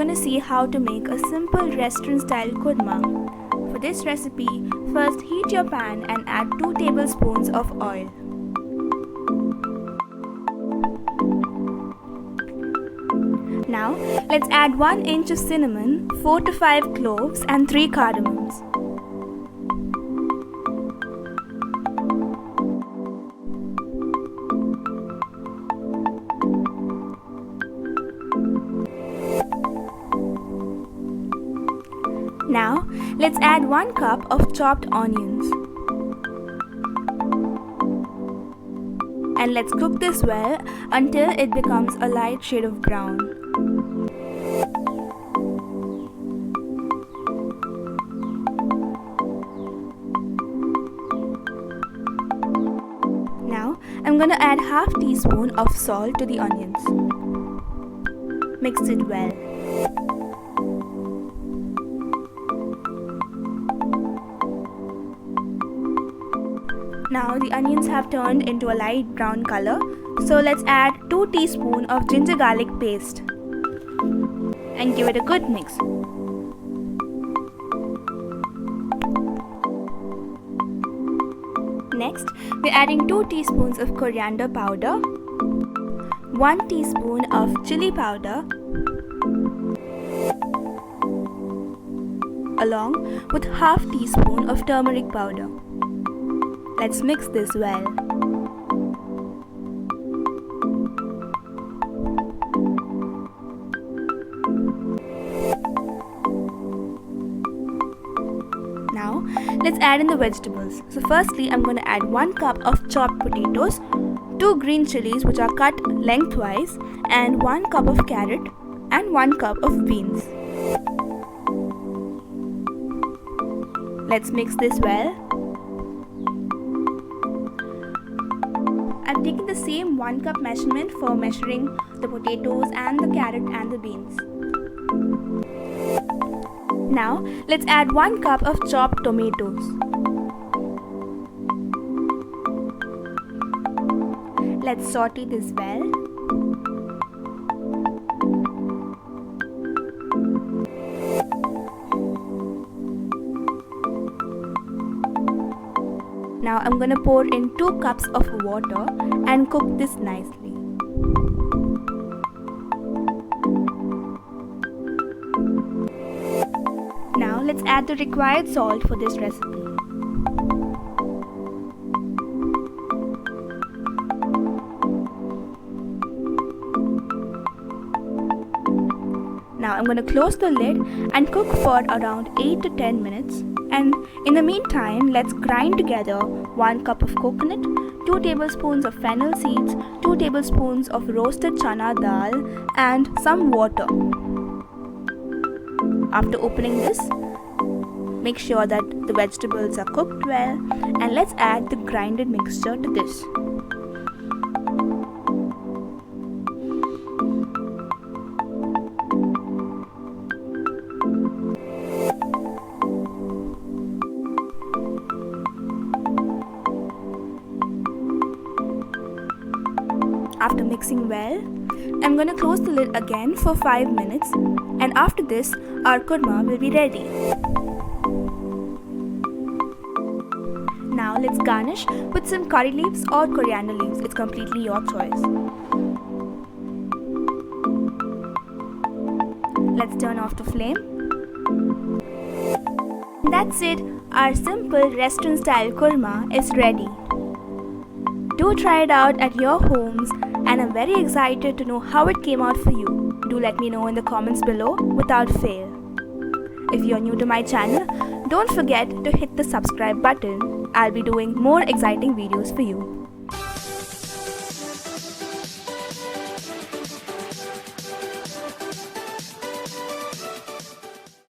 going to see how to make a simple restaurant style kurma. For this recipe, first heat your pan and add 2 tablespoons of oil. Now, let's add 1 inch of cinnamon, 4 to 5 cloves and 3 cardamoms. Now, let's add 1 cup of chopped onions. And let's cook this well until it becomes a light shade of brown. Now, I'm going to add half teaspoon of salt to the onions. Mix it well. Now the onions have turned into a light brown color, so let's add 2 teaspoons of ginger garlic paste and give it a good mix. Next, we're adding 2 teaspoons of coriander powder, 1 teaspoon of chilli powder, along with half teaspoon of turmeric powder. Let's mix this well. Now, let's add in the vegetables. So firstly, I'm going to add 1 cup of chopped potatoes, 2 green chillies which are cut lengthwise, and 1 cup of carrot and 1 cup of beans. Let's mix this well. I've taken the same 1 cup measurement for measuring the potatoes and the carrot and the beans. Now, let's add 1 cup of chopped tomatoes. Let's saute this well. Now I'm going to pour in 2 cups of water and cook this nicely. Now let's add the required salt for this recipe. Now I'm going to close the lid and cook for around 8 to 10 minutes. And in the meantime, let's grind together 1 cup of coconut, 2 tablespoons of fennel seeds, 2 tablespoons of roasted chana dal and some water. After opening this, make sure that the vegetables are cooked well, and let's add the grinded mixture to this. After mixing well, I'm going to close the lid again for 5 minutes, and after this, our kurma will be ready. Now let's garnish with some curry leaves or coriander leaves. It's completely your choice. Let's turn off the flame. That's it. Our simple restaurant style kurma is ready. Do try it out at your homes, and I'm very excited to know how it came out for you. Do let me know in the comments below without fail. If you're new to my channel, don't forget to hit the subscribe button. I'll be doing more exciting videos for you.